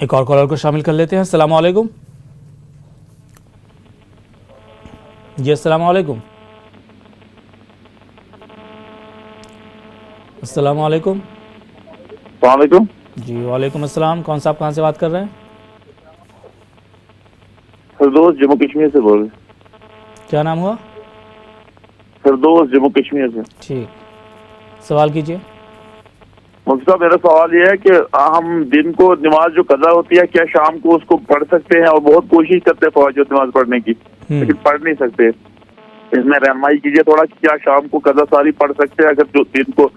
ایک اور کالر کو شامل کر لیتے ہیں. السلام علیکم. جی السلام علیکم. السلام علیکم. السلام علیکم. جی وعلیکم السلام. کون صاحب کہاں سے بات کر رہے ہیں؟ فردوس جموں کشمیر سے بول رہے. کیا نام ہوا؟ فردوس جموں کشمیر سے. ٹھیک, سوال کیجیے. مفتی صاحب میرا سوال یہ ہے کہ ہم دن کو نماز جو قضا ہوتی ہے کیا شام کو اس کو پڑھ سکتے ہیں؟ اور بہت کوشش کرتے ہیں فوجی نماز پڑھنے کی لیکن پڑھ نہیں سکتے. اس میں رہنمائی کیجیے تھوڑا کہ کیا شام کو قضا ساری پڑھ سکتے ہیں اگر جو دن کو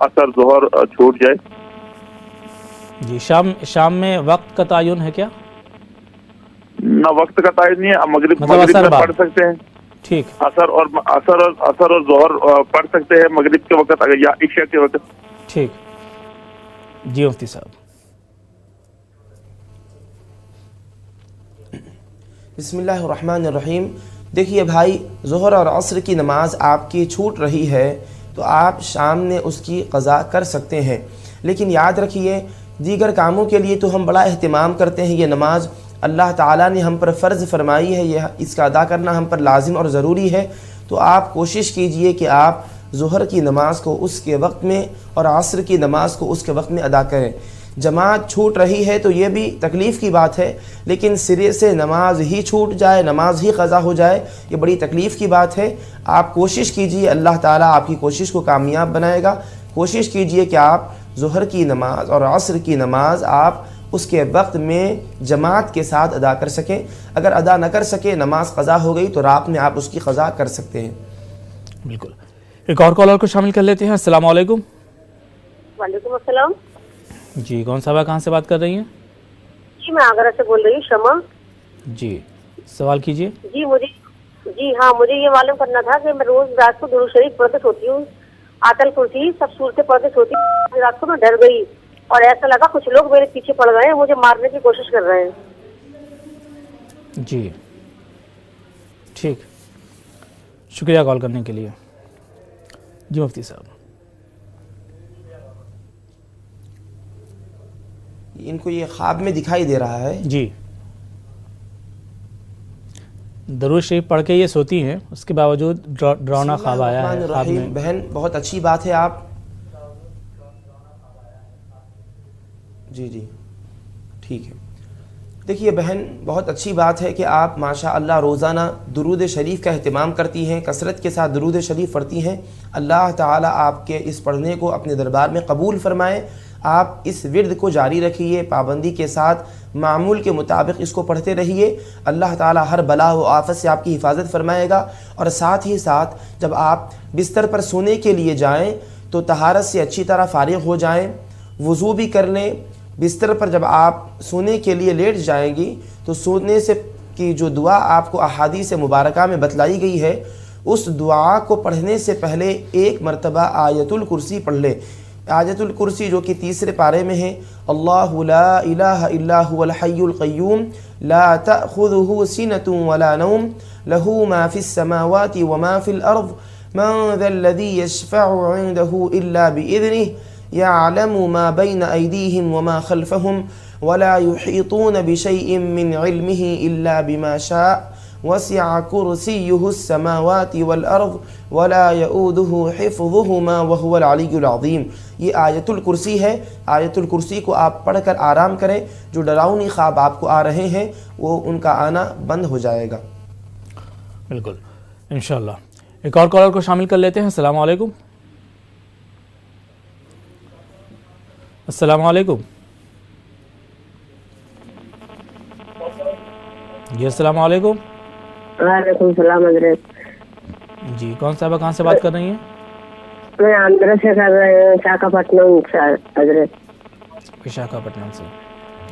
اثر ظہر چھوٹ جائے؟ جی شام میں وقت کا تعین ہے کیا؟ نہ وقت کا تعین نہیں ہے. مغرب اثر میں بعد پڑھ سکتے ہیں. ٹھیک. اثر اور ظہر پڑھ سکتے ہیں مغرب کے وقت اگر یا عشاء کے وقت. ٹھیک. جی مفتی صاحب. بسم اللہ الرحمن الرحیم. دیکھیے بھائی, ظہر اور عصر کی نماز آپ کی چھوٹ رہی ہے تو آپ شام میں اس کی قضا کر سکتے ہیں, لیکن یاد رکھیے دیگر کاموں کے لیے تو ہم بڑا اہتمام کرتے ہیں. یہ نماز اللہ تعالیٰ نے ہم پر فرض فرمائی ہے, یہ اس کا ادا کرنا ہم پر لازم اور ضروری ہے. تو آپ کوشش کیجئے کہ آپ ظہر کی نماز کو اس کے وقت میں اور عصر کی نماز کو اس کے وقت میں ادا کریں. جماعت چھوٹ رہی ہے تو یہ بھی تکلیف کی بات ہے, لیکن سرے سے نماز ہی چھوٹ جائے, نماز ہی قضا ہو جائے, یہ بڑی تکلیف کی بات ہے. آپ کوشش کیجئے, اللہ تعالیٰ آپ کی کوشش کو کامیاب بنائے گا. کوشش کیجئے کہ آپ ظہر کی نماز اور عصر کی نماز آپ اس کے وقت میں جماعت کے ساتھ ادا کر سکیں. اگر ادا نہ کر سکے, نماز قضا ہو گئی تو رات میں آپ اس کی قضا کر سکتے ہیں. بالکل. ایک اور کالر کو شامل کر لیتے ہیں. السلام علیکم. وعلیکم السلام. جی کون صاحبہ کہاں سے بات کر رہی ہیں؟ جی میں آگرہ سے بول رہی ہوں, شمع. جی سوال کیجیے. جی مجھے یہ معلوم کرنا تھا کہ میں روز رات کو درود شریف پڑھتے سوتی ہوں, آیت کرسی سب صورتیں پڑھتے سوتی ہوں. رات کو میں ڈر گئی اور ایسا لگا کچھ لوگ میرے پیچھے پڑ گئے ہیں, مجھے مارنے کی کوشش کر رہے ہیں. جی ٹھیک, شکریہ کال کرنے کے لیے. جی مفتی صاحب. ان کو یہ خواب میں دکھائی دے رہا ہے. جی درود شریف پڑھ کے یہ سوتی ہیں, اس کے باوجود ڈراؤنا خواب آیا ہے. خواب میں بہن بہت اچھی بات ہے. آپ جی ٹھیک ہے. دیکھیے بہن بہت اچھی بات ہے کہ آپ ماشاء اللہ روزانہ درود شریف کا اہتمام کرتی ہیں, کثرت کے ساتھ درود شریف پڑھتی ہیں. اللہ تعالیٰ آپ کے اس پڑھنے کو اپنے دربار میں قبول فرمائے. آپ اس ورد کو جاری رکھیے, پابندی کے ساتھ معمول کے مطابق اس کو پڑھتے رہیے. اللہ تعالیٰ ہر بلا و آفت سے آپ کی حفاظت فرمائے گا. اور ساتھ ہی ساتھ جب آپ بستر پر سونے کے لیے جائیں تو طہارت سے اچھی طرح فارغ ہو جائیں, وضو بھی کر لیں. بستر پر جب آپ سونے کے لیے لیٹ جائیں گی تو سونے سے کی جو دعا آپ کو احادیث مبارکہ میں بتلائی گئی ہے, اس دعا کو پڑھنے سے پہلے ایک مرتبہ آیت الکرسی پڑھ لیں. آیت الکرسی جو کہ تیسرے پارے میں ہے, اللہ لا الہ الا هو الحی القیوم لا تأخذه سنة ولا نوم له ما في السماوات وما في الأرض من ذا الذي يشفع عنده إلا بإذنه يعلم ما بين أيديهم وما خلفهم ولا يحيطون بشيء من علمه إلا بما شاء وسع كرسيه السماوات والأرض ولا يؤوده حفظهما وهو العلي العظيم. یہ آیت الکرسی ہے. آیت الکرسی کو آپ پڑھ کر آرام کریں. جو ڈراؤنی خواب آپ کو آ رہے ہیں وہ ان کا آنا بند ہو جائے گا. بالکل انشاءاللہ. ایک اور کالر کو شامل کر لیتے ہیں. السلام علیکم. السلام علیکم. جی السلام علیکم. وعلیکم السلام حضرت. جی کون صاحبہ کہاں سے بات کر رہی ہیں؟ میں آندھرا سے کر رہی ہوں, وشاکھاپٹنم سے حضرت. وشاکھاپٹنم سے.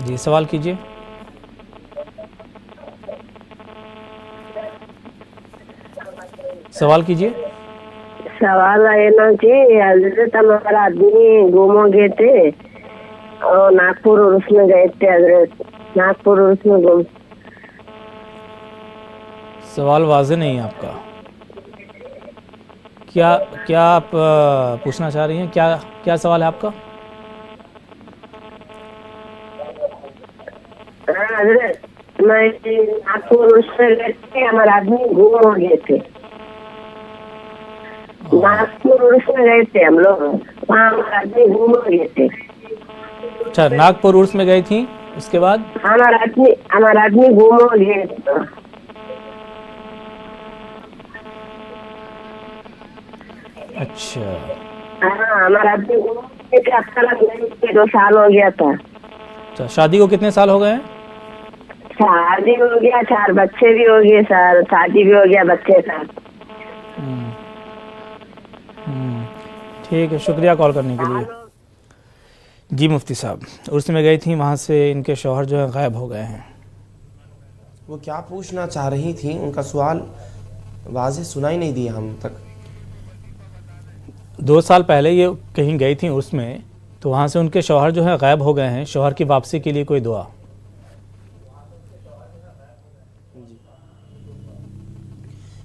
جی سوال کیجیے. سوال کیجیے. سوال ہے نا کہ حضرت ہمارا آدمی گھومو گئے تھے اور ناگپور عرس میں گئے تھے حضرت. ناگپور عرس میں گھوم. سوال واضح نہیں ہے آپ کا. کیا آپ پوچھنا چاہ رہی ہیں؟ کیا سوال ہے آپ کا؟ حضرت میں ناگپور اس میں گئے تھے, ہمارے آدمی گم ہو گئے تھے. ناگپور عرس میں گئے تھے ہم لوگ, وہاں ہمارے آدمی گم ہو گئے تھے. اچھا, ناگپور عرس میں گئی تھیں, اس کے بعد ہمارا آدمی گم ہو گئے تھے. اچھا, ہاں ہمارا آدمی گم ہو گئے تھے, اکثر 2 سال ہو گیا تھا. اچھا, شادی کو کتنے سال ہو گئے ہیں؟ شادی ہو گیا, 4 بچے بھی ہو گئے سر, شادی بھی ہو گیا بچے کا. ٹھیک ہے, شکریہ کال کرنے کے لیے. جی مفتی صاحب, عرس میں گئی تھیں, وہاں سے ان کے شوہر جو ہے غائب ہو گئے ہیں. وہ کیا پوچھنا چاہ رہی تھیں, ان کا سوال واضح سنائی نہیں دیا ہم تک. 2 سال پہلے یہ کہیں گئی تھیں عرس میں, تو وہاں سے ان کے شوہر جو ہے غائب ہو گئے ہیں. شوہر کی واپسی کے لیے کوئی دعا.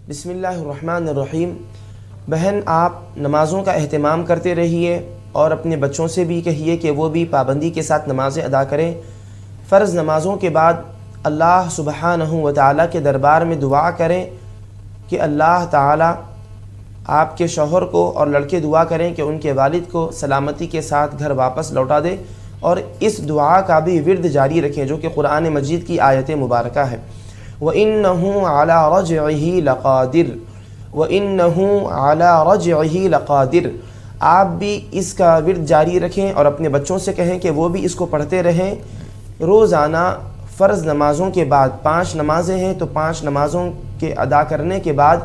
بسم اللہ الرحمن الرحیم. بہن, آپ نمازوں کا اہتمام کرتے رہیے اور اپنے بچوں سے بھی کہیے کہ وہ بھی پابندی کے ساتھ نمازیں ادا کریں. فرض نمازوں کے بعد اللہ سبحانہ و تعالیٰ کے دربار میں دعا کریں کہ اللہ تعالیٰ آپ کے شوہر کو, اور لڑکے دعا کریں کہ ان کے والد کو سلامتی کے ساتھ گھر واپس لوٹا دے, اور اس دعا کا بھی ورد جاری رکھیں جو کہ قرآن مجید کی آیت مبارکہ ہے. وَإِنَّهُ عَلَى رَجْعِهِ لَقَادِرٌ وَإِنَّهُ عَلَى رَجْعِهِ لَقَادِرٌ. آپ بھی اس کا ورد جاری رکھیں اور اپنے بچوں سے کہیں کہ وہ بھی اس کو پڑھتے رہیں. روزانہ فرض نمازوں کے بعد 5 نمازیں ہیں, تو 5 نمازوں کے ادا کرنے کے بعد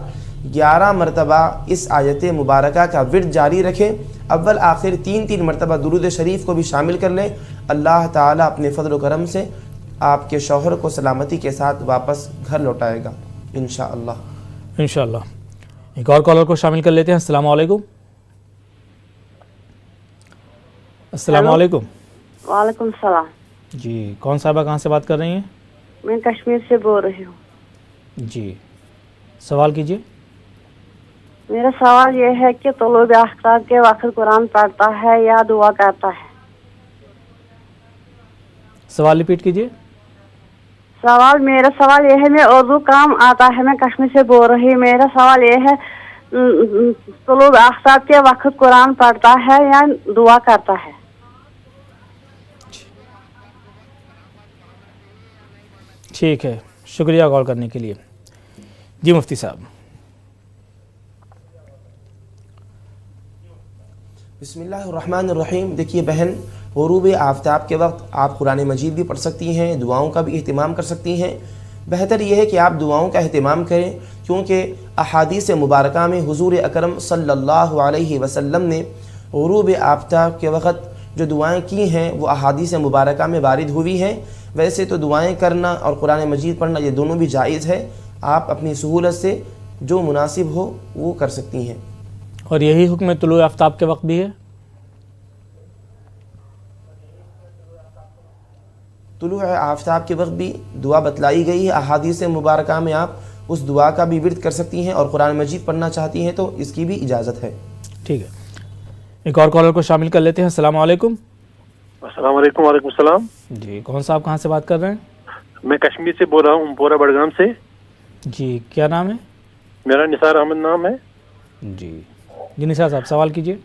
11 مرتبہ اس آیت مبارکہ کا ورد جاری رکھیں. اول آخر 3 مرتبہ درود شریف کو بھی شامل کر لیں. اللہ تعالیٰ اپنے فضل و کرم سے آپ کے شوہر کو سلامتی کے ساتھ واپس گھر لوٹائے گا انشاءاللہ. انشاءاللہ. ایک اور کالر کو شامل کر لیتے ہیں. السلام علیکم. السلام علیکم. وعلیکم السلام. جی, کون صاحبہ کہاں سے بات کر رہی ہیں؟ میں کشمیر سے بول رہی ہوں. جی, سوال کیجیے. میرا سوال یہ ہے کہ طلوع آفتاب کے وقت قرآن پڑھتا ہے یا دعا کرتا ہے؟ سوال ریپیٹ کیجیے. میرا سوال یہ ہے, میں اردو کام آتا ہے, میں کشمیر سے بول رہی ہوں. میرا سوال یہ ہے, طلوع آفتاب کے وقت قرآن پڑھتا ہے یا دعا کرتا ہے؟ ٹھیک ہے, شکریہ کال کرنے کے لیے. جی مفتی صاحب. بسم اللہ الرحمن الرحیم. دیکھیے بہن, غروب آفتاب کے وقت آپ قرآن مجید بھی پڑھ سکتی ہیں, دعاؤں کا بھی اہتمام کر سکتی ہیں. بہتر یہ ہے کہ آپ دعاؤں کا اہتمام کریں, کیونکہ احادیث مبارکہ میں حضور اکرم صلی اللہ علیہ وسلم نے غروب آفتاب کے وقت جو دعائیں کی ہیں وہ احادیث مبارکہ میں وارد ہوئی ہیں. ویسے تو دعائیں کرنا اور قرآن مجید پڑھنا یہ دونوں بھی جائز ہے, آپ اپنی سہولت سے جو مناسب ہو وہ کر سکتی ہیں. اور یہی حکم طلوع آفتاب کے وقت بھی ہے؟ طلوع آفتاب کے وقت بھی دعا بتلائی گئی ہے احادیث مبارکہ میں, آپ اس دعا کا بھی ورد کر سکتی ہیں, اور قرآن مجید پڑھنا چاہتی ہیں تو اس کی بھی اجازت ہے. ٹھیک ہے, ایک اور کالر کو شامل کر لیتے ہیں. السلام علیکم. السلام علیکم. وعلیکم السلام. جی, کون صاحب کہاں سے بات کر رہے ہیں؟ میں کشمیر سے بول رہا ہوں, پورا بڑگام سے. جی, کیا نام ہے؟ میرا نثار احمد نام ہے. جی نثار صاحب, سوال کیجیے.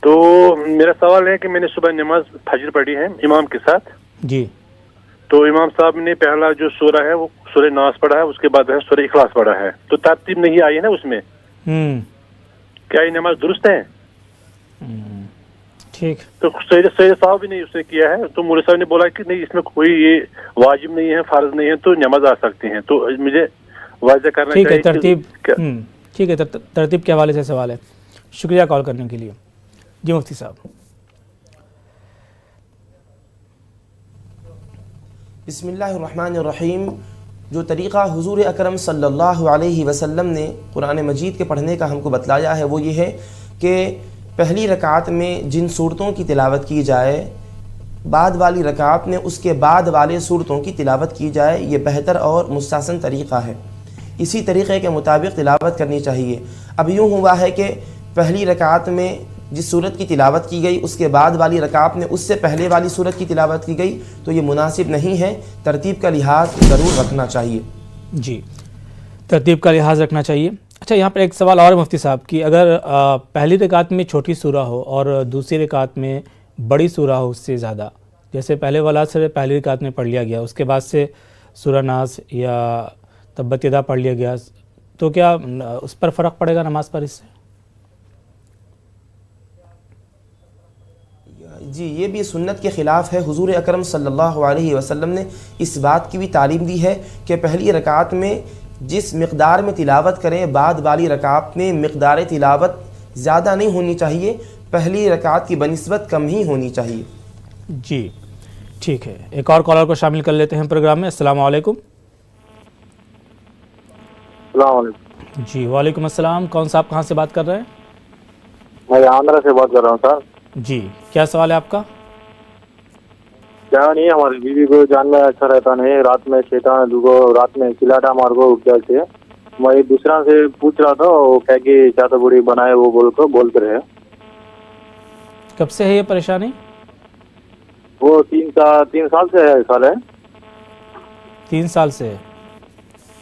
تو میرا سوال ہے کہ میں نے صبح نماز فجر پڑھی ہے امام کے ساتھ. جی. تو امام صاحب نے پہلا جو سورہ ہے وہ سورہ ناس پڑھا ہے, اس کے بعد ہے سورہ اخلاص پڑھا ہے, تو ترتیب نہیں آئی ہے نا اس میں. کیا یہ نماز درست ہے؟ ٹھیک. تو سید صاحب بھی نہیں اس نے کیا ہے, تو مولوی صاحب نے بولا کہ نہیں اس میں کوئی یہ واجب نہیں ہے, فرض نہیں ہے, تو نماز آ سکتی ہیں. تو مجھے واضح کرنا چاہیے. ٹھیک ہے, ترتیب ٹھیک ہے, ترتیب کے حوالے سے سوال ہے. شکریہ کال کرنے کے لیے. جی مفتی صاحب. بسم اللہ الرحمن الرحیم. جو طریقہ حضور اکرم صلی اللہ علیہ وسلم نے قرآن مجید کے پڑھنے کا ہم کو بتلایا ہے وہ یہ ہے کہ پہلی رکعت میں جن صورتوں کی تلاوت کی جائے, بعد والی رکعت میں اس کے بعد والے صورتوں کی تلاوت کی جائے. یہ بہتر اور مستحسن طریقہ ہے. اسی طریقے کے مطابق تلاوت کرنی چاہیے. اب یوں ہوا ہے کہ پہلی رکعت میں جس صورت کی تلاوت کی گئی اس کے بعد والی رکعت میں اس سے پہلے والی صورت کی تلاوت کی گئی تو یہ مناسب نہیں ہے. ترتیب کا لحاظ ضرور رکھنا چاہیے. جی، ترتیب کا لحاظ رکھنا چاہیے. اچھا، یہاں پر ایک سوال اور مفتی صاحب کی، اگر پہلی رکعت میں چھوٹی سورہ ہو اور دوسری رکعت میں بڑی سورہ ہو اس سے زیادہ، جیسے پہلے والا سے پہلی رکعت میں پڑھ لیا گیا، اس کے بعد سے سورہ ناس یا تبت یدا پڑھ لیا گیا، تو کیا اس پر فرق پڑے گا نماز پر اس سے؟ جی، یہ بھی سنت کے خلاف ہے. حضور اکرم صلی اللہ علیہ وسلم نے اس بات کی بھی تعلیم دی ہے کہ پہلی رکعت میں جس مقدار میں تلاوت کریں بعد والی رکعت میں مقدار تلاوت زیادہ نہیں ہونی چاہیے، پہلی رکعت کی بنسبت کم ہی ہونی چاہیے. جی ٹھیک ہے، ایک اور کالر کو شامل کر لیتے ہیں پروگرام میں. السلام علیکم. السلام علیکم. جی وعلیکم السلام. کون صاحب کہاں سے بات کر رہے ہیں؟ میں آندھرا سے بات کر رہا ہوں سر. جی، کیا سوال ہے آپ کا؟ کیا نہیں، ہماری بیوی کو جان میں اچھا رہتا نہیں، رات میں شیطان کو رات میں کلاٹا مار کو اٹھ جاتے ہیں. میں دوسرا سے پوچھ رہا تھا، وہ کہہ کہ چاہتا بڑی بنائے وہ بولتے رہے. کب سے ہے یہ پریشانی؟ وہ 3 سال سے ہے سر. ہے 3 سال سے؟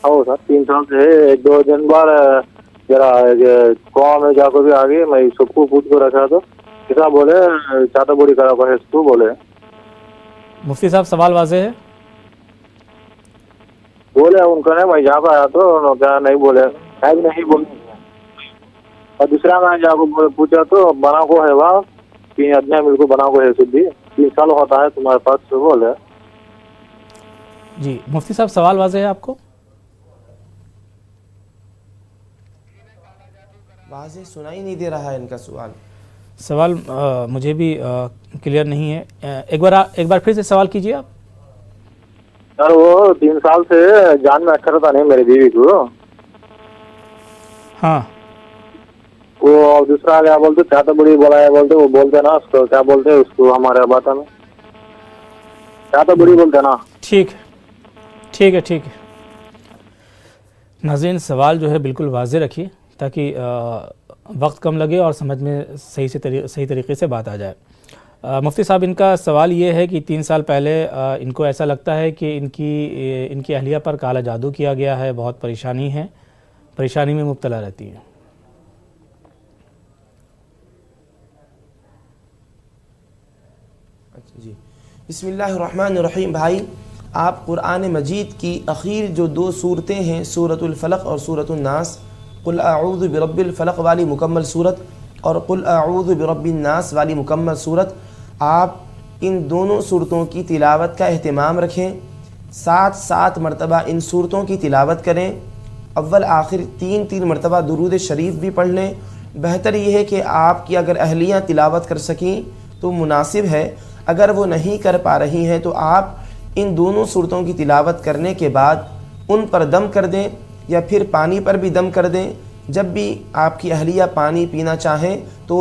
ہاں سر 3 سال سے ہے. 1-2 دن بعد ذرا کنواں میں جا کو بھی آگے میں سب کو پوچھ کو رکھا تو کتنا بولے چاہتا بڑی کرا ہے اس کو بولے. مفتی صاحب سوال واضح ہے؟ بولے ان کو نہیں، میں جا کو آیا تو کیا نہیں بولے نہیں بولے. اور دوسرا میں جا کو پوچھا تو بنا کو ہے وہاں 3 آدمی مل کو بنا کو ہے سدھی 3 سال ہوتا ہے تمہارے پاس سے بولے. جی مفتی صاحب سوال واضح ہے آپ کو؟ واضح سنائی نہیں دے رہا ہے ان کا سوال. سوال مجھے بھی کلیئر نہیں ہے. ایک بار پھر سے سوال کیجیے آپ. سر وہ 3 سال سے جان میں اچھا رہتا نہیں میری بیوی کو. ہاں. وہ دوسرا کیا بولتے چاہتا بڑی بولا ہے بولتے، وہ بولتے نا اس کو کیا بولتے اس کو ہمارے بات میں چاہتا بڑی بولتے نا. ٹھیک ہے. ناظرین سوال جو ہے بالکل واضح رکھیے تاکہ وقت کم لگے اور سمجھ میں صحیح طریقے سے بات آ جائے. مفتی صاحب ان کا سوال یہ ہے کہ 3 سال پہلے ان کو ایسا لگتا ہے کہ ان کی اہلیہ پر کالا جادو کیا گیا ہے، بہت پریشانی میں مبتلا رہتی ہیں. جی بسم اللہ الرحمن الرحیم. بھائی آپ قرآن مجید کی اخیر جو 2 صورتیں ہیں سورۃ الفلق اور سورۃ الناس، قل اعوذ برب الفلق والی مکمل صورت اور قل اعوذ برب الناس والی مکمل صورت، آپ ان دونوں صورتوں کی تلاوت کا اہتمام رکھیں. 7 مرتبہ ان صورتوں کی تلاوت کریں. اول آخر 3 مرتبہ درود شریف بھی پڑھ لیں. بہتر یہ ہے کہ آپ کی اگر اہلیاں تلاوت کر سکیں تو مناسب ہے. اگر وہ نہیں کر پا رہی ہیں تو آپ ان دونوں صورتوں کی تلاوت کرنے کے بعد ان پر دم کر دیں یا پھر پانی پر بھی دم کر دیں. جب بھی آپ کی اہلیہ پانی پینا چاہیں تو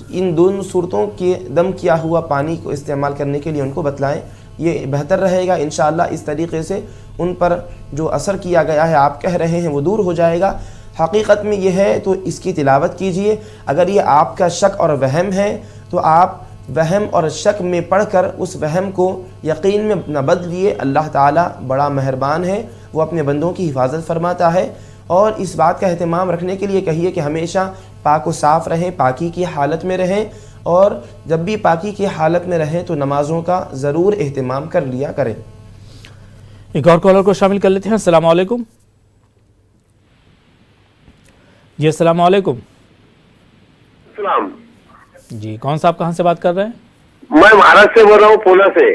ان دونوں صورتوں کے دم کیا ہوا پانی کو استعمال کرنے کے لیے ان کو بتلائیں. یہ بہتر رہے گا انشاءاللہ. اس طریقے سے ان پر جو اثر کیا گیا ہے آپ کہہ رہے ہیں وہ دور ہو جائے گا. حقیقت میں یہ ہے تو اس کی تلاوت کیجئے. اگر یہ آپ کا شک اور وہم ہے تو آپ وہم اور شک میں پڑھ کر اس وہم کو یقین میں نہ بدلیے. اللہ تعالیٰ بڑا مہربان ہے، وہ اپنے بندوں کی حفاظت فرماتا ہے. اور اس بات کا اہتمام رکھنے کے لیے کہیے کہ ہمیشہ پاک و صاف رہیں، پاکی کی حالت میں رہیں، اور جب بھی پاکی کی حالت میں رہیں تو نمازوں کا ضرور اہتمام کر لیا کریں. ایک اور کالر کو شامل کر لیتے ہیں. السلام علیکم. جی السلام علیکم. السلام. جی کون صاحب کہاں سے بات کر رہے ہیں؟ میں مہاراشٹر سے بول رہا ہوں، پونا سے.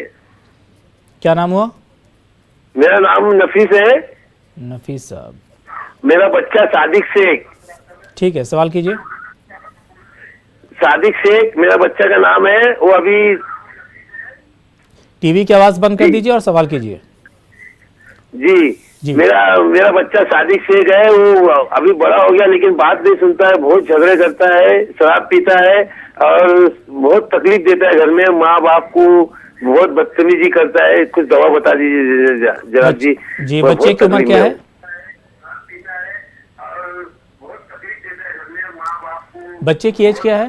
کیا نام ہوا؟ میرا نام نفیس ہے. نفیس صاحب. میرا بچہ صادق شیخ. ٹھیک ہے سوال کیجئے. صادق شیخ میرا بچہ کا نام ہے. وہ ابھی ٹی وی کی آواز بند کر دیجئے اور سوال کیجئے. جی میرا بچہ صادق شیخ ہے. وہ ابھی بڑا ہو گیا لیکن بات نہیں سنتا ہے، بہت جھگڑے کرتا ہے، شراب پیتا ہے اور بہت تکلیف دیتا ہے گھر میں. ماں باپ کو بہت بدتمیزی کرتا ہے. کچھ دوا بتا دیجیے جناب جی. جی بچے کی عمر کیا ہے؟ بچے کی ایج کیا ہے؟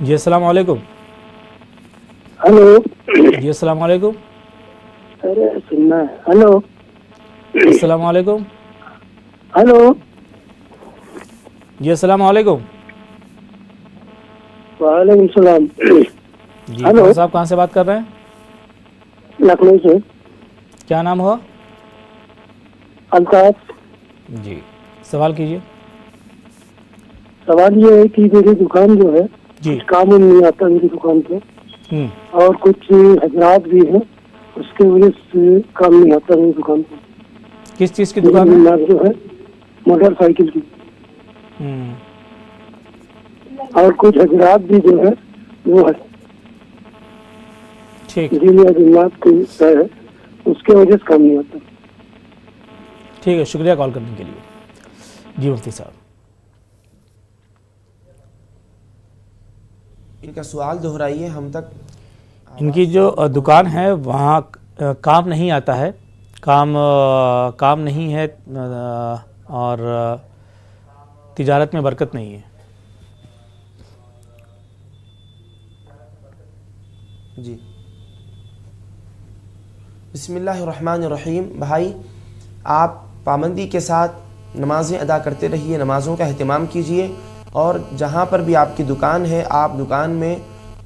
جی السلام علیکم. ہلو جی السلام علیکم. ارے سننا ہے. ہلو السلام علیکم. ہلو جی السلام علیکم. وعلیکم السلام. جی ہلو. کون صاحب کہاں سے بات کر رہے ہیں؟ لکھنؤ سے. کیا نام ہوا؟ الطاف. جی سوال کیجیے. سوال یہ ہے کہ میری دکان جو ہے جی کام نہیں آتا میری دکان پہ, اور کچھ حضرات بھی ہیں اس کی وجہ سے کام نہیں آتا میری دکان پہ. کس چیز کی دکان ہے؟ جو ہے موٹر سائیکل کی. اور کچھ حضرات بھی جو ہے وہ ہے ٹھیک جنات کی ہے, اس کی وجہ سے کام نہیں آتا. ٹھیک ہے, شکریہ کال کرنے کے لیے. جی مفتی صاحب. ان کا سوال دہرائیے ہم تک. ان کی جو دکان ہے وہاں کام نہیں آتا ہے, کام نہیں ہے, اور تجارت میں برکت نہیں ہے. جی بسم اللہ الرحمن الرحیم. بھائی آپ پابندی کے ساتھ نمازیں ادا کرتے رہیے, نمازوں کا اہتمام کیجیے, اور جہاں پر بھی آپ کی دکان ہے آپ دکان میں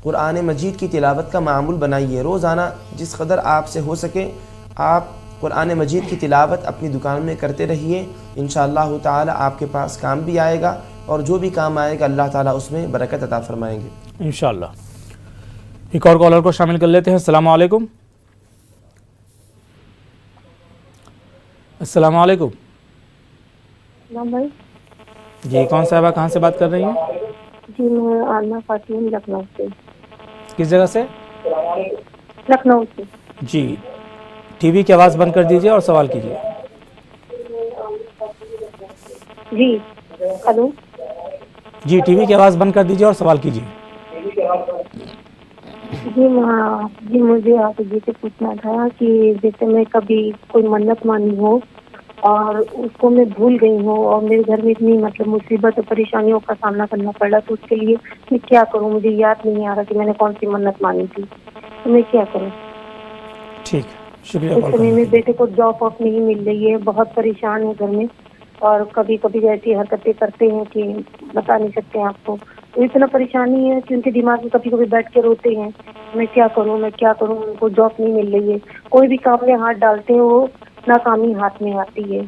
قرآن مجید کی تلاوت کا معمول بنائیے. روزانہ جس قدر آپ سے ہو سکے آپ قرآن مجید کی تلاوت اپنی دکان میں کرتے رہیے. انشاءاللہ تعالی آپ کے پاس کام بھی آئے گا, اور جو بھی کام آئے گا اللہ تعالیٰ اس میں برکت عطا فرمائیں گے انشاءاللہ. ایک اور کالر کو شامل کر لیتے ہیں. السلام علیکم. السلام علیکم. بھائی جی کون صاحبہ کہاں سے بات کر رہی ہیں؟ جی میں عالمہ فاطمہ لکھنؤ سے. کس جگہ سے؟ لکھنؤ سے. جی ٹی وی کی آواز بند کر دیجیے اور سوال کیجیے. جی ہلو. جی ٹی وی کی آواز بند کر دیجیے اور سوال کیجیے. جی مجھے آپ جی سے پوچھنا تھا کہ جیسے میں کبھی کوئی منت مانی ہو اور اس کو میں بھول گئی ہوں, اور میرے گھر میں اتنی مصیبت اور پریشانیوں کا سامنا کرنا پڑ رہا, تو اس کے لیے میں کیا کروں؟ مجھے یاد نہیں آ رہا کہ میں نے کون سی منت مانی تھی, تو میں کیا کروں؟ ٹھیک شکریہ. اس سمے میں بیٹے کو جاب واپ نہیں مل رہی ہے, بہت پریشان ہے گھر میں, اور کبھی کبھی ایسی حرکتیں کرتے ہیں کہ بتا نہیں سکتے ہیں آپ کو. تو اتنا پریشانی ہے کہ ان کے دماغ میں کبھی کبھی بیٹھ کے روتے ہیں, میں کیا کروں میں کیا کروں, ان کو جاب نہیں مل رہی ہے, کوئی بھی کام میں ہاتھ ڈالتے ہیں وہ ناکامی ہاتھ میں آتی ہے.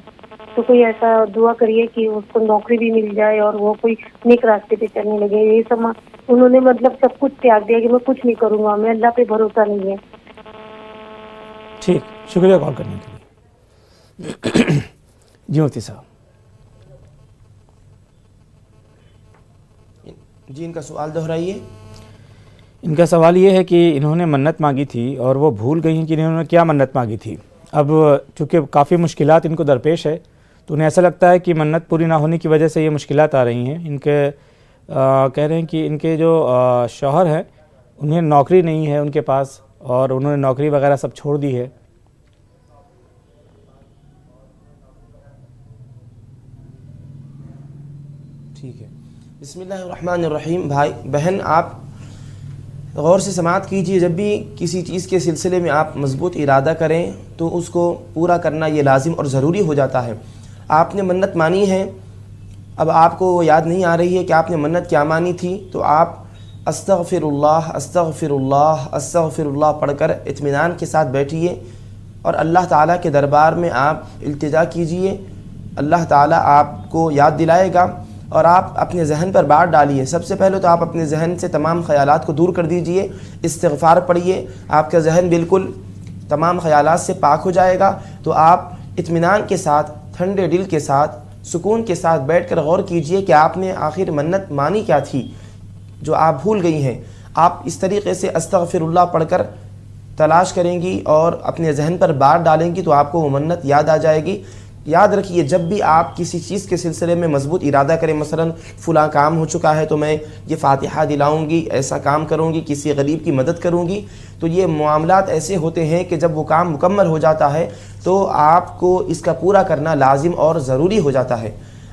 تو کوئی ایسا دعا کریے کہ اس کو نوکری بھی مل جائے اور وہ کوئی نیک راستے پہ چلنے لگے. یہ سب انہوں نے سب کچھ تیاگ دیا کہ میں کچھ نہیں کروں گا, میں اللہ پہ بھروسہ نہیں ہے. ٹھیک شکریہ کال کرنے کے لیے. جی مفتی صاحب. جی ان کا سوال دہرائیے. ان کا سوال یہ ہے کہ انہوں نے منت مانگی تھی اور وہ بھول گئی ہیں کہ انہوں نے کیا منت مانگی تھی. اب چونکہ کافی مشکلات ان کو درپیش ہے تو انہیں ایسا لگتا ہے کہ منت پوری نہ ہونے کی وجہ سے یہ مشکلات آ رہی ہیں. ان کے کہہ رہے ہیں کہ ان کے جو شوہر ہیں انہیں نوکری نہیں ہے ان کے پاس, اور انہوں نے نوکری وغیرہ سب چھوڑ دی ہے. ٹھیک ہے. بسم اللہ الرحمن الرحیم. بھائی بہن آپ غور سے سماعت کیجیے. جب بھی کسی چیز کے سلسلے میں آپ مضبوط ارادہ کریں تو اس کو پورا کرنا یہ لازم اور ضروری ہو جاتا ہے. آپ نے منت مانی ہے, اب آپ کو یاد نہیں آ رہی ہے کہ آپ نے منت کیا مانی تھی, تو آپ استغفر اللہ استغفر اللہ استغفر اللہ پڑھ کر اطمینان کے ساتھ بیٹھیے اور اللہ تعالیٰ کے دربار میں آپ التجا کیجیے. اللہ تعالیٰ آپ کو یاد دلائے گا, اور آپ اپنے ذہن پر بات ڈالیے. سب سے پہلے تو آپ اپنے ذہن سے تمام خیالات کو دور کر دیجئے, استغفار پڑھیے, آپ کا ذہن بالکل تمام خیالات سے پاک ہو جائے گا. تو آپ اطمینان کے ساتھ, ٹھنڈے دل کے ساتھ, سکون کے ساتھ بیٹھ کر غور کیجئے کہ آپ نے آخر منت مانی کیا تھی جو آپ بھول گئی ہیں. آپ اس طریقے سے استغفر اللہ پڑھ کر تلاش کریں گی اور اپنے ذہن پر بات ڈالیں گی تو آپ کو وہ منت یاد آ جائے گی. یاد رکھیے جب بھی آپ کسی چیز کے سلسلے میں مضبوط ارادہ کریں, مثلا فلاں کام ہو چکا ہے تو میں یہ فاتحہ دلاؤں گی, ایسا کام کروں گی, کسی غریب کی مدد کروں گی, تو یہ معاملات ایسے ہوتے ہیں کہ جب وہ کام مکمل ہو جاتا ہے تو آپ کو اس کا پورا کرنا لازم اور ضروری ہو جاتا ہے.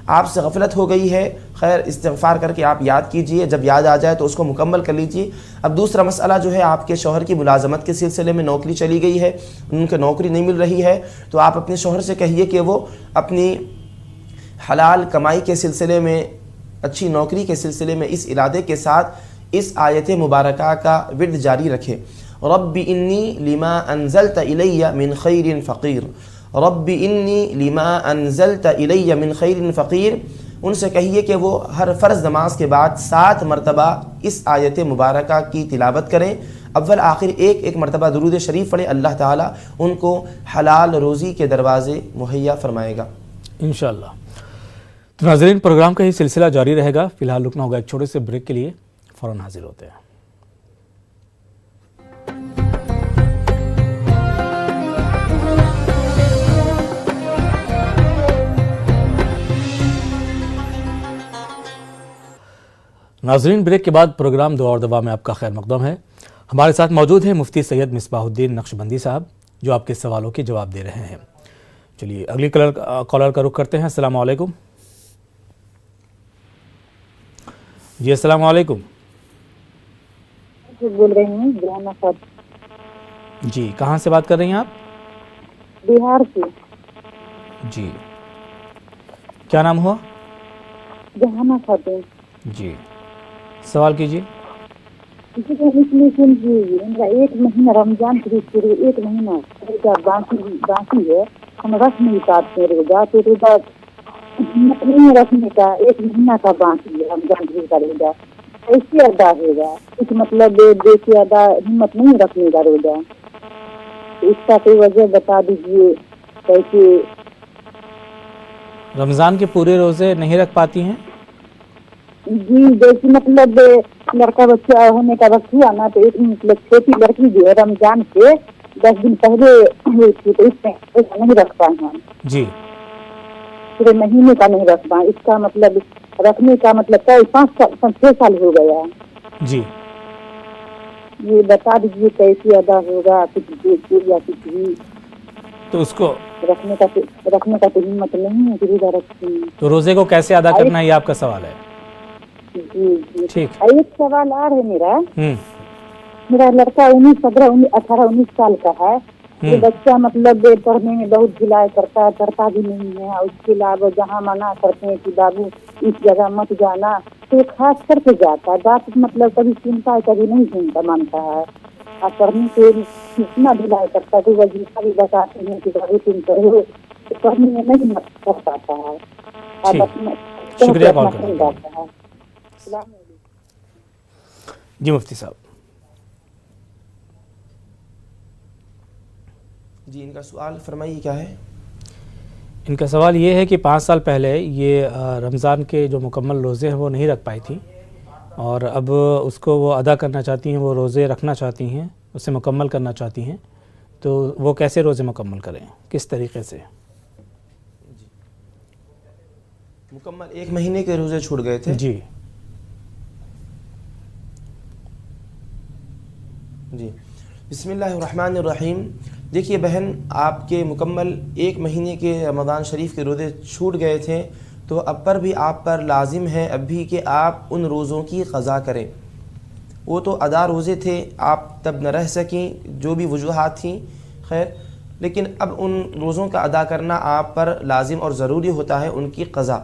آپ سے غفلت ہو گئی ہے، خیر استغفار کر کے آپ یاد کیجئے، جب یاد آ جائے تو اس کو مکمل کر لیجئے۔ اب دوسرا مسئلہ جو ہے، آپ کے شوہر کی ملازمت کے سلسلے میں نوکری چلی گئی ہے، ان کو نوکری نہیں مل رہی ہے، تو آپ اپنے شوہر سے کہیے کہ وہ اپنی حلال کمائی کے سلسلے میں، اچھی نوکری کے سلسلے میں اس ارادے کے ساتھ اس آیت مبارکہ کا ورد جاری رکھے، رب انی لما انزلت الی من خیر فقیر، رب انی لما انزلت الی من خیر فقیر۔ ان سے کہیے کہ وہ ہر فرض نماز کے بعد 7 مرتبہ اس آیت مبارکہ کی تلاوت کریں، اول آخر ایک مرتبہ درود شریف پڑھیں، اللہ تعالیٰ ان کو حلال روزی کے دروازے مہیا فرمائے گا انشاءاللہ۔ تو ناظرین، پروگرام کا یہ سلسلہ جاری رہے گا، فی الحال رکنا ہوگا ایک چھوٹے سے بریک کے لیے، فوراً حاضر ہوتے ہیں۔ ناظرین، بریک کے بعد پروگرام دعا اور دوا میں آپ کا خیر مقدم ہے۔ ہمارے ساتھ موجود ہیں مفتی سید مصباح الدین نقشبندی صاحب، جو آپ کے سوالوں کے جواب دے رہے ہیں۔ چلیے اگلی کالر کا رخ کرتے ہیں۔ السلام علیکم جی، السلام علیکم بول رہی ہوں جہانا جی، کہاں سے بات کر رہی ہیں آپ؟ بہار سے جی، کیا نام ہوا؟ جہانا خاتون جی، سوال کیجیے۔ ایک مہینہ رمضان شریف کے لیے ایک مہینہ باقی ہے، ہم رکھ نہیں پاتے روزہ، تو روزہ ہمت نہیں رکھنے کا، ایک مہینہ کا باقی ہے رمضان شریف کا روزہ، کیسے ادا ہوگا؟ کچھ مطلب دیکھیے ادا ہمت نہیں رکھنے کا روزہ، اس کا کوئی وجہ بتا دیجیے کیسے؟ رمضان کے پورے روزے نہیں رکھ پاتی ہیں؟ جی، جیسے مطلب لڑکا بچہ ہونے کا وقت ہوا نا، تو ایک مطلب چھوٹی لڑکی جو ہے رمضان کے 10 دن پہلے ہوئی تھی، تو اس میں نہیں رکھ پائے ہم جی، پورے مہینے کا نہیں رکھ پائے، اس کا مطلب رکھنے کا مطلب 6 سال ہو گیا جی، یہ بتا دیجیے کیسے ادا ہوگا؟ کچھ دیکھیے یا کچھ بھی، تو اس کو رکھنے کا تو ہمت نہیں ہے، روزہ رکھتے ہیں تو روزے کو کیسے ادا کرنا ہے، یہ آپ کا سوال ہے؟ جی جی، ٹھیک۔ ایک سوال اور ہے میرا لڑکا 18-19 سال کا ہے، یہ بچہ مطلب پڑھنے میں بہت ڈھلائی کرتا ہے، پڑھتا بھی نہیں ہے، اس کے علاوہ جہاں منع کرتے ہیں کہ بابو اس جگہ مت جانا، تو خاص کر کے جاتا ہے، بات مطلب کبھی سنتا ہے کبھی نہیں سنتا، مانتا ہے، اور پڑھنے سے اتنا ڈھلائی کرتا ہے کہ وظیفہ بھی بتاتے ہیں کہ بابو تم پڑھو، تو پڑھنے میں نہیں کر پاتا ہے، شکریہ کال کرنے کا۔ جی مفتی صاحب جی، ان کا سوال فرمائیے کیا ہے؟ ان کا سوال یہ ہے کہ 5 سال پہلے یہ رمضان کے جو مکمل روزے ہیں وہ نہیں رکھ پائی تھی، اور اب اس کو وہ ادا کرنا چاہتی ہیں، وہ روزے رکھنا چاہتی ہیں، اسے مکمل کرنا چاہتی ہیں، تو وہ کیسے روزے مکمل کریں، کس طریقے سے؟ مکمل 1 مہینے کے روزے چھوٹ گئے تھے جی جی، بسم اللہ الرحمن الرحیم۔ دیکھیے بہن، آپ کے مکمل 1 مہینے کے رمضان شریف کے روزے چھوٹ گئے تھے، تو اب پر بھی آپ پر لازم ہے اب بھی کہ آپ ان روزوں کی قضا کریں۔ وہ تو ادا روزے تھے، آپ تب نہ رہ سکیں، جو بھی وجوہات تھیں، خیر، لیکن اب ان روزوں کا ادا کرنا آپ پر لازم اور ضروری ہوتا ہے، ان کی قضا۔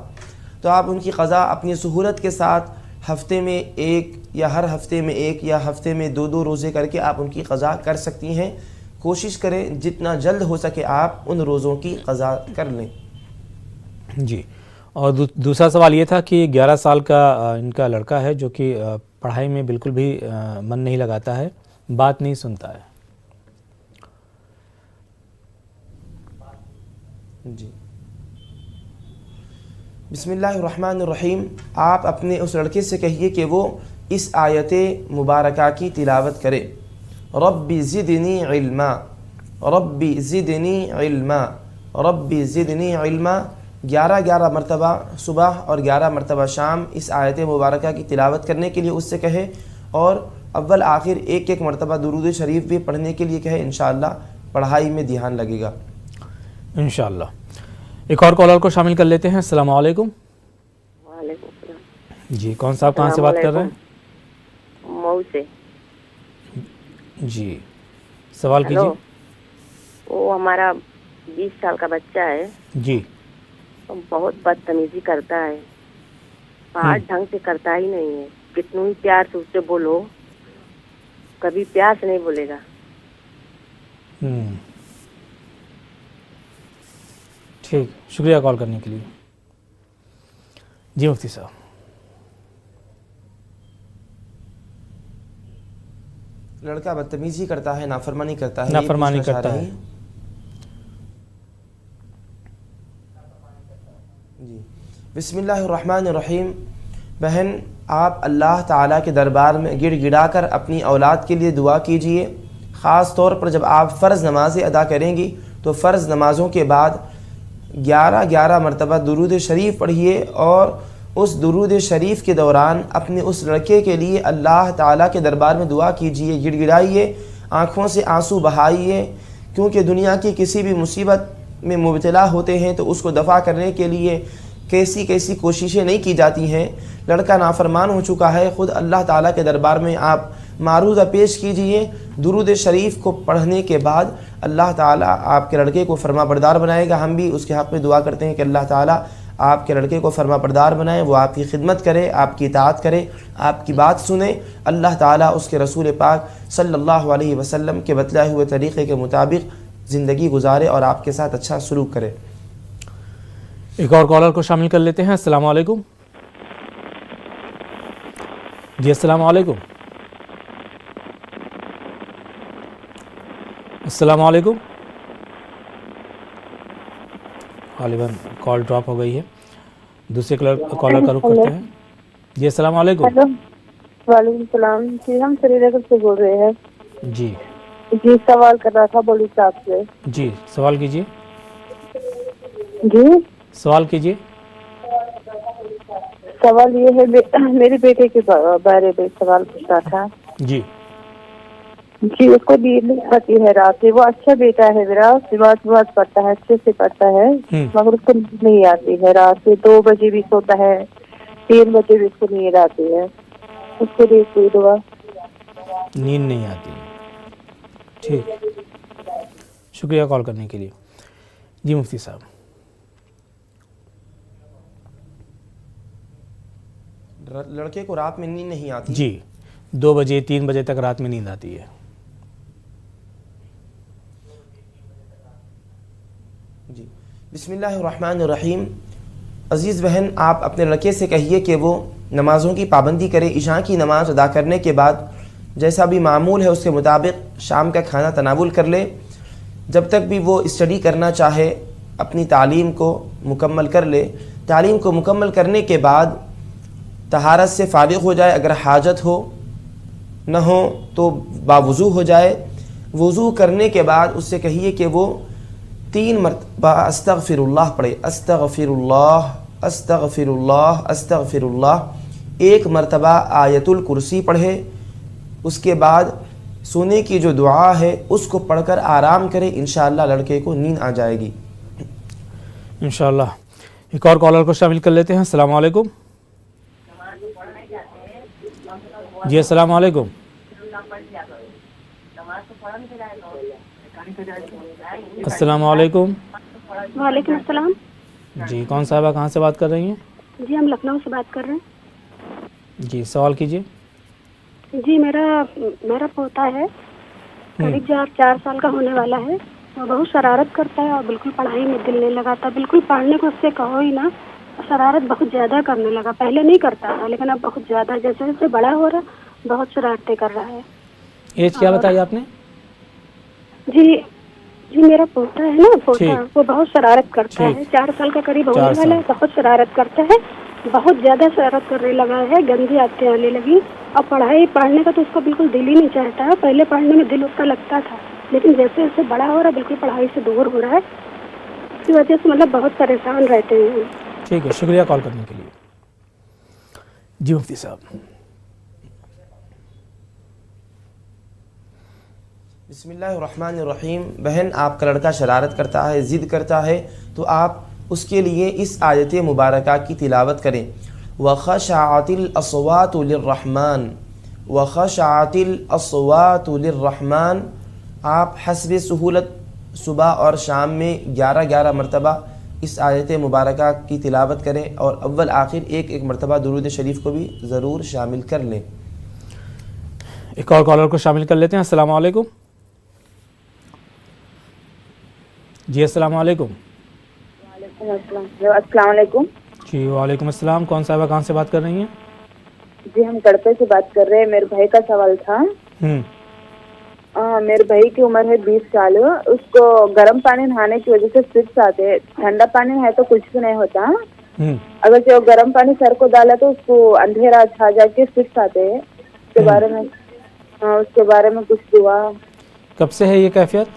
تو آپ ان کی قضا اپنی سہولت کے ساتھ ہفتے میں 1 یا ہر ہفتے میں 1 یا ہفتے میں 2 روزے کر کے آپ ان کی قضا کر سکتی ہیں۔ کوشش کریں جتنا جلد ہو سکے آپ ان روزوں کی قضا کر لیں۔ جی، اور دوسرا سوال یہ تھا کہ 11 سال کا ان کا لڑکا ہے، جو کہ پڑھائی میں بالکل بھی من نہیں لگاتا ہے، بات نہیں سنتا ہے۔ جی، بسم اللہ الرحمن الرحیم۔ آپ اپنے اس لڑکے سے کہیے کہ وہ اس آیت مبارکہ کی تلاوت کرے، ربی زدنی علما، ربی زدنی علما، ربی زدنی علما، 11 مرتبہ صبح اور 11 مرتبہ شام اس آیت مبارکہ کی تلاوت کرنے کے لیے اس سے کہے، اور اول آخر 1 مرتبہ درود شریف بھی پڑھنے کے لیے کہے، انشاءاللہ پڑھائی میں دھیان لگے گا۔ انشاءاللہ۔ ایک اور کالر کو شامل کر لیتے ہیں۔ السلام علیکم جی کون صاحب کہاں سے بات کر رہے ہیں؟ مئو سے. جی سوال کیجیے. وہ ہمارا 20 سال کا بچہ ہے. جی. بہت بدتمیزی کرتا ہے, بات ڈھنگ سے کرتا ہی نہیں ہے. کتنی ہی پیار سے اس سے بولو, کبھی پیار سے نہیں بولے گا. ٹھیک, شکریہ کال کرنے کے لیے. جی مفتی صاحب. لڑکا بدتمیزی کرتا ہے, نافرمانی کرتا ہے. نافرمانی کرتا ہے. جی بسم اللہ الرحمن الرحیم. بہن آپ اللہ تعالیٰ کے دربار میں گڑ گڑا کر اپنی اولاد کے لیے دعا کیجئے. خاص طور پر جب آپ فرض نمازیں ادا کریں گی تو فرض نمازوں کے بعد 11 مرتبہ درود شریف پڑھیے, اور اس درود شریف کے دوران اپنے اس لڑکے کے لیے اللہ تعالیٰ کے دربار میں دعا کیجئے, گڑ گڑائیے, آنکھوں سے آنسو بہائیے. کیونکہ دنیا کی کسی بھی مصیبت میں مبتلا ہوتے ہیں تو اس کو دفع کرنے کے لیے کیسی کوششیں نہیں کی جاتی ہیں. لڑکا نافرمان ہو چکا ہے, خود اللہ تعالیٰ کے دربار میں آپ معروضہ پیش کیجئے. درود شریف کو پڑھنے کے بعد اللہ تعالیٰ آپ کے لڑکے کو فرما بردار بنائے گا. ہم بھی اس کے حق میں دعا کرتے ہیں کہ اللہ تعالیٰ آپ کے لڑکے کو فرما بردار بنائے, وہ آپ کی خدمت کرے, آپ کی اطاعت کرے, آپ کی بات سنے. اللہ تعالیٰ اس کے رسول پاک صلی اللہ علیہ وسلم کے بتلائے ہوئے طریقے کے مطابق زندگی گزارے اور آپ کے ساتھ اچھا سلوک کرے. ایک اور کالر کو شامل کر لیتے ہیں. السلام علیکم. جی السلام علیکم. السلام علیکم. غالباً کال ڈراپ ہو گئی ہے, دوسرے کالر کا رخ کرتے ہیں. جی السلام علیکم. وعلیکم السلام. جی ہم سری نگر سے بول رہے ہیں. جی جی سوال کرنا تھا بولی صاحب سے. جی سوال کیجیے. جی سوال کیجیے. سوال یہ ہے, میرے بیٹے کے بارے میں سوال پوچھنا تھا. جی جی اس کو نیند نہیں آتی ہے رات میں. وہ اچھا بیٹا ہے میرا, نماز پڑھتا ہے, اچھے سے پڑھتا ہے, مگر اس کو نیند نہیں آتی ہے رات میں. 2 بجے بھی سوتا ہے, 3 بجے بھی اس کو نیند آتی ہے. اس کے لیے کوئی دعا. نیند نہیں آتی. ٹھیک, شکریہ کال کرنے کے لیے. جی مفتی صاحب. لڑکے کو رات میں نیند نہیں آتی. جی 2 بجے 3 بجے تک رات میں نیند آتی ہے. جی بسم اللہ الرحمن الرحیم. عزیز بہن آپ اپنے لڑکے سے کہیے کہ وہ نمازوں کی پابندی کرے. عشاء کی نماز ادا کرنے کے بعد جیسا بھی معمول ہے اس کے مطابق شام کا کھانا تناول کر لے. جب تک بھی وہ اسٹڈی کرنا چاہے اپنی تعلیم کو مکمل کر لے. تعلیم کو مکمل کرنے کے بعد طہارت سے فارغ ہو جائے. اگر حاجت ہو نہ ہو تو باوضو ہو جائے. وضو کرنے کے بعد اس سے کہیے کہ وہ 3 مرتبہ استغفر اللہ پڑھے. استغفر اللہ استغفر اللہ استغفر اللہ. 1 مرتبہ آیت الکرسی پڑھے. اس کے بعد سونے کی جو دعا ہے اس کو پڑھ کر آرام کرے. انشاءاللہ لڑکے کو نیند آ جائے گی انشاءاللہ. ایک اور کالر کو شامل کر لیتے ہیں. السلام علیکم. جی السلام علیکم. السلام علیکم. وعلیکم السلام. جی کون صاحبہ کہاں سے بات کر رہی ہیں؟ جی ہم لکھنؤ سے بات کر رہے ہیں. جی سوال کیجیے. جی میرا پوتا ہے, قریب 4 سال کا ہونے والا ہے. وہ بہت شرارت کرتا ہے اور بالکل پڑھائی میں دل نہیں لگاتا. بالکل پڑھنے کو اس سے کہو ہی نا, شرارت بہت زیادہ کرنے لگا. پہلے نہیں کرتا تھا لیکن اب بہت زیادہ, جیسے جیسے بڑا ہو رہا بہت شرارتیں کر رہا ہے. ایج کیا بتائی آپ نے؟ جی میرا پوتا ہے نا, وہ بہت شرارت کرتا ہے. 4 سال کا قریب ہونے والا ہے. بہت شرارت کرتا ہے, بہت زیادہ شرارت کرنے لگا ہے. گندی عادتیں آنے لگی. اور پڑھنے کا تو اس کا بالکل دل ہی نہیں چاہتا ہے. پہلے پڑھنے میں دل اس کا لگتا تھا لیکن جیسے جیسے بڑا ہو رہا ہے بالکل پڑھائی سے دور ہو رہا ہے. اس کی وجہ سے مطلب بہت پریشان رہتے ہیں. ٹھیک ہے, شکریہ کال کرنے کے لیے. جی مفتی صاحب. بسم اللہ الرحمن الرحیم. بہن آپ کا لڑکا شرارت کرتا ہے, ضد کرتا ہے, تو آپ اس کے لیے اس آیت مبارکہ کی تلاوت کریں. وخشعت الاصوات للرحمن وخشعت الاصوات للرحمن. آپ حسب سہولت صبح اور شام میں 11 مرتبہ اس آیت مبارکہ کی تلاوت کریں اور اول آخر ایک مرتبہ درود شریف کو بھی ضرور شامل کر لیں. ایک اور کالر کو شامل کر لیتے ہیں. السلام علیکم. جی السلام علیکم. السلام علیکم. جی وعلیکم السلام. کون صاحبہ کہاں سے بات کر رہی ہیں؟ جی ہم کڑپے سے بات کر رہے ہیں. میرے بھائی کا سوال تھا. میرے بھائی کی عمر ہے 20 سال. اس کو گرم پانی نہانے کی وجہ سے فٹس آتے. ٹھنڈا پانی ہے تو کچھ بھی نہیں ہوتا. اگر جو گرم پانی سر کو ڈالا تو اس کو اندھیرا چھا جا کے فٹس آتے ہیں. اس کے بارے میں کچھ دعا. کب سے ہے یہ کیفیت؟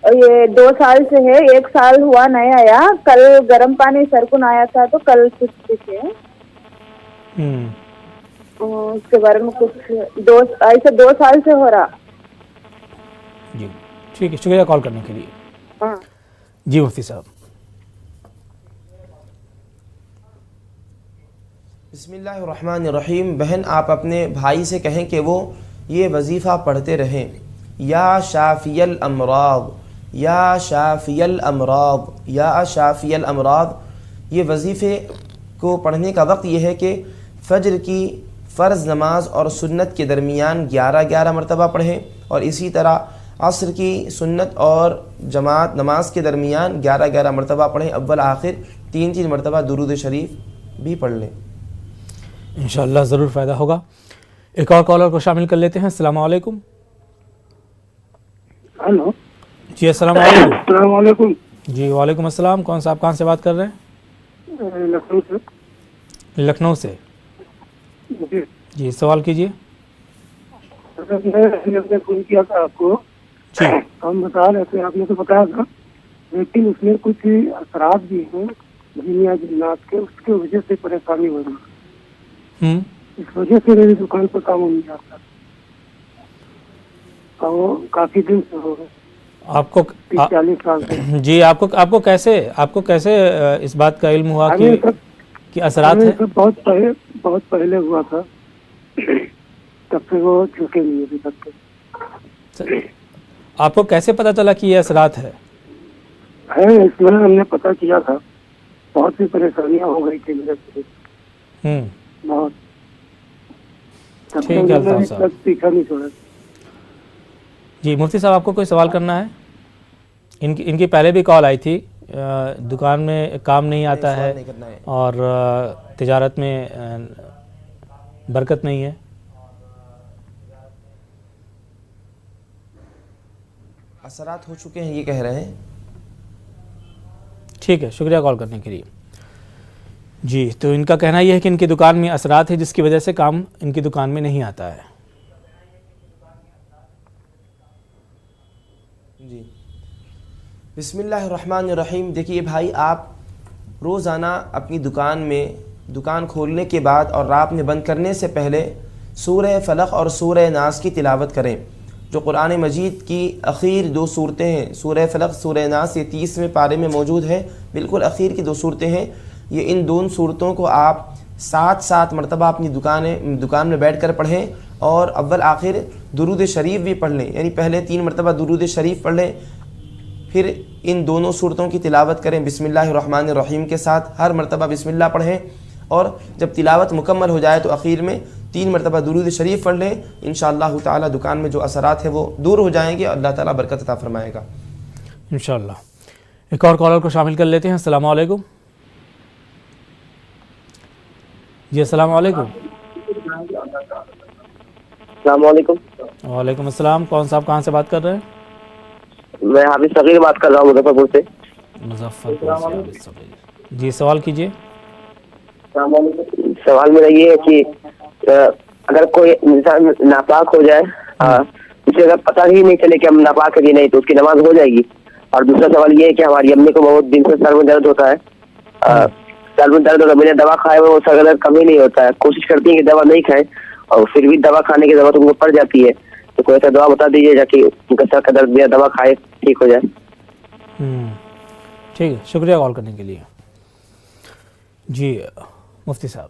یہ 2 سال سے ہے. 1 سال ہوا نہیں آیا. کل گرم پانی سر کو نہایا تھا تو کل فٹس ہے. اس کے بارے میں کچھ ایسے 2 سال سے ہو رہا. جی ٹھیک ہے، شکریہ کال کرنے کے لیے. جی مفتی صاحب. بسم اللہ الرحمن الرحیم. بہن آپ اپنے بھائی سے کہیں کہ وہ یہ وظیفہ پڑھتے رہیں. یا شافی الامراض یا شافی الامراض یا شافی الامراض. یہ وظیفے کو پڑھنے کا وقت یہ ہے کہ فجر کی فرض نماز اور سنت کے درمیان 11 مرتبہ پڑھیں اور اسی طرح عصر کی سنت اور جماعت نماز کے درمیان 11 مرتبہ پڑھیں. اول آخر 3 مرتبہ درود شریف بھی پڑھ لیں. انشاءاللہ ضرور فائدہ ہوگا. ایک اور کالر کو شامل کر لیتے ہیں. السلام علیکم. ہلو. جی السلام علیکم. السلام علیکم. جی وعلیکم السلام. کون صاحب کہاں سے بات کر رہے ہیں؟ لکھنؤ سے. لکھنؤ سے. جی سوال کیجیے. میں نے فون کیا تھا آپ کو. ہم بتا رہے تھے، آپ نے تو بتایا تھا، لیکن اس میں کچھ اثرات بھی ہیں جنیا جنات کے. اس کی وجہ سے پریشانی ہو رہی ہے. اس وجہ سے میری دکان پر کام نہیں آتا اور کافی دن سے ہو گئے. آپ کو 40 سال سے. جی آپ کو کیسے اس بات کا علم ہوا کہ اثرات ہیں؟ بہت پہلے ہوا تھا، تب سے وہ چکے نہیں ابھی تک کے. آپ کو کیسے پتا چلا کہ یہ اثرات ہے؟ اس میں ہم نے پتا کیا تھا. بہت سی پریشانیاں ہو گئی تھی میرے سے. بہت. ٹھیک ہے الطاف صاحب. سیکھا نہیں چھوڑا. جی مفتی صاحب آپ کو کوئی سوال کرنا ہے؟ ان کی پہلے بھی کال آئی تھی. دکان میں کام نہیں آتا ہے اور تجارت میں برکت نہیں ہے. اثرات ہو چکے ہیں یہ کہہ رہے ہیں. ٹھیک ہے شکریہ کال کرنے کے لیے. جی تو ان کا کہنا یہ ہے کہ ان کی دکان میں اثرات ہے جس کی وجہ سے کام ان کی دکان میں نہیں آتا ہے. جی بسم اللہ الرحمن الرحیم. دیکھیے بھائی، آپ روزانہ اپنی دکان کھولنے کے بعد اور رات میں بند کرنے سے پہلے سورہ فلق اور سورہ ناس کی تلاوت کریں. جو قرآن مجید کی اخیر 2 صورتیں ہیں، سورہ فلق سورہ ناس، یہ 30ویں پارے میں موجود ہے. بالکل اخیر کی 2 صورتیں ہیں. یہ ان 2 صورتوں کو آپ 7 مرتبہ اپنی دکان میں بیٹھ کر پڑھیں اور اول آخر درود شریف بھی پڑھ لیں. یعنی پہلے 3 مرتبہ درود شریف پڑھ لیں، پھر ان دونوں صورتوں کی تلاوت کریں بسم اللہ الرحمن الرحیم کے ساتھ. ہر مرتبہ بسم اللہ پڑھیں اور جب تلاوت مکمل ہو جائے تو اخیر میں 3 مرتبہ درود شریف پڑھ لیں. انشاءاللہ تعالی دکان میں جو اثرات ہیں وہ دور ہو جائیں گے اور اللہ تعالی برکت عطا فرمائے گا انشاءاللہ. ایک اور کالر کو شامل کر لیتے ہیں. السلام علیکم. جی السلام علیکم. السلام علیکم. وعلیکم السلام. کون صاحب کہاں سے بات کر رہے ہیں؟ میں حافظ صغیر بات کر رہا ہوں مظفر پور سے. مظفر پور سے حافظ صغیر. جی سوال کیجیے. سوال میرا یہ ہے کہ اگر کوئی انسان ناپاک ہو جائے، اسے اگر پتہ ہی نہیں چلے کہ ہم ناپاک ہے کہ نہیں، تو اس کی نماز ہو جائے گی. اور دوسرا سوال یہ ہے کہ ہماری امی کو بہت دن سے سر میں درد ہوتا ہے. سر میں درد ہوتا ہے، میں نے دوا کھائے وہ سر درد کم ہی نہیں ہوتا ہے. کوشش کرتی ہیں کہ دوا نہیں کھائیں اور پھر بھی دوا کھانے کی ضرورت ان کو پڑ جاتی ہے. تو کوئی ایسا دوا بتا دیجیے جا کہ ان کا سر کا درد بنا دوا کھائے ٹھیک ہو جائے. ٹھیک ہے شکریہ کال کرنے کے لیے. جی مفتی صاحب.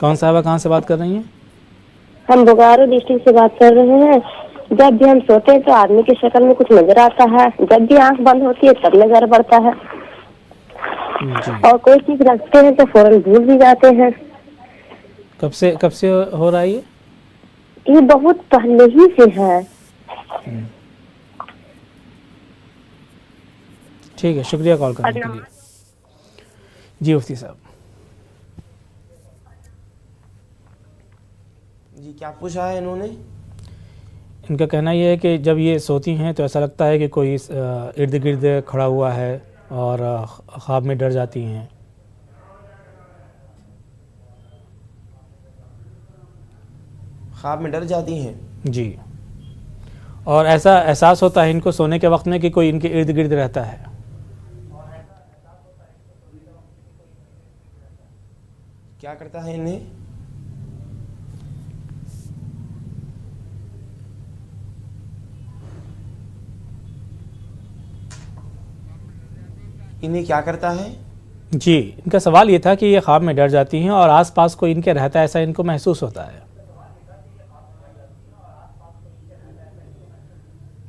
کون صاحبہ کہاں سے بات کر رہی ہیں؟ ہم بوکارو ڈسٹرکٹ سے بات کر رہے ہیں. جب بھی ہم سوتے ہیں تو آدمی کی شکل میں کچھ نظر آتا ہے, جب بھی آنکھ بند ہوتی ہے تب نظر پڑتا ہے, اور کوئی چیز رکھتے ہیں تو فوراً بھول بھی جاتے ہیں. کب سے ہو رہا ہے یہ بہت پہلے ہی سے ہے. ٹھیک ہے, شکریہ کال کرنے کے لیے. جی مفتی صاحب. جی کیا پوچھا ہے انہوں نے؟ ان کا کہنا یہ ہے کہ جب یہ سوتی ہیں تو ایسا لگتا ہے کہ کوئی ارد گرد کھڑا ہوا ہے اور خواب میں ڈر جاتی ہیں. خواب میں ڈر جاتی ہیں؟ جی, اور ایسا احساس ہوتا ہے ان کو سونے کے وقت میں کہ کوئی ان کے ارد گرد رہتا ہے. کیا کرتا ہے انہیں؟ انہیں کیا کرتا ہے؟ جی, ان کا سوال یہ تھا کہ یہ خواب میں ڈر جاتی ہیں اور آس پاس کوئی ان کے رہتا ہے, ایسا ان کو محسوس ہوتا ہے.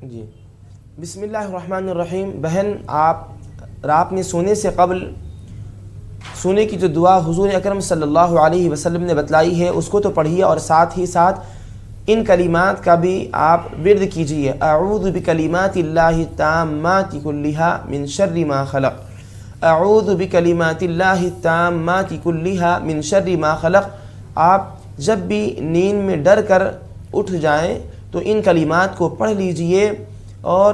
جی بسم اللہ الرحمن الرحیم. بہن, آپ رات میں سونے سے قبل سونے کی جو دعا حضور اکرم صلی اللہ علیہ وسلم نے بتلائی ہے اس کو تو پڑھیے, اور ساتھ ہی ساتھ ان کلمات کا بھی آپ ورد کیجیے. اعوذ بکلمات اللہ التامات کلھا من شر ما خلق. اعوذ بکلمات اللہ التامات کلھا من شر ما خلق. آپ جب بھی نیند میں ڈر کر اٹھ جائیں تو ان کلمات کو پڑھ لیجئے, اور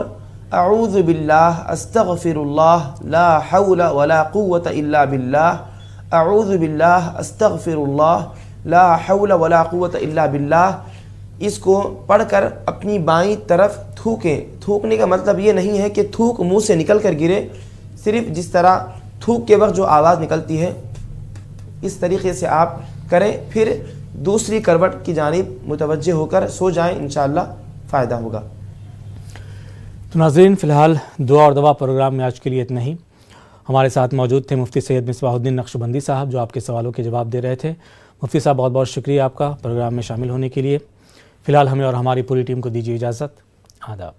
اعوذ باللہ, استغفر اللہ, لا حول ولا قوة الا باللہ, اعوذ باللہ, استغفر اللہ, لا حول ولا قوة الا باللہ, اس کو پڑھ کر اپنی بائیں طرف تھوکیں. تھوکنے کا مطلب یہ نہیں ہے کہ تھوک منہ سے نکل کر گرے, صرف جس طرح تھوک کے وقت جو آواز نکلتی ہے اس طریقے سے آپ کریں, پھر دوسری کروٹ کی جانب متوجہ ہو کر سو جائیں, انشاءاللہ فائدہ ہوگا. تو ناظرین, فی الحال دعا اور دوا پروگرام میں آج کے لیے اتنا ہی. ہمارے ساتھ موجود تھے مفتی سید مصباح الدین نقشبندی صاحب, جو آپ کے سوالوں کے جواب دے رہے تھے. مفتی صاحب, بہت بہت شکریہ آپ کا پروگرام میں شامل ہونے کے لیے. فی الحال ہمیں اور ہماری پوری ٹیم کو دیجیے اجازت. آداب.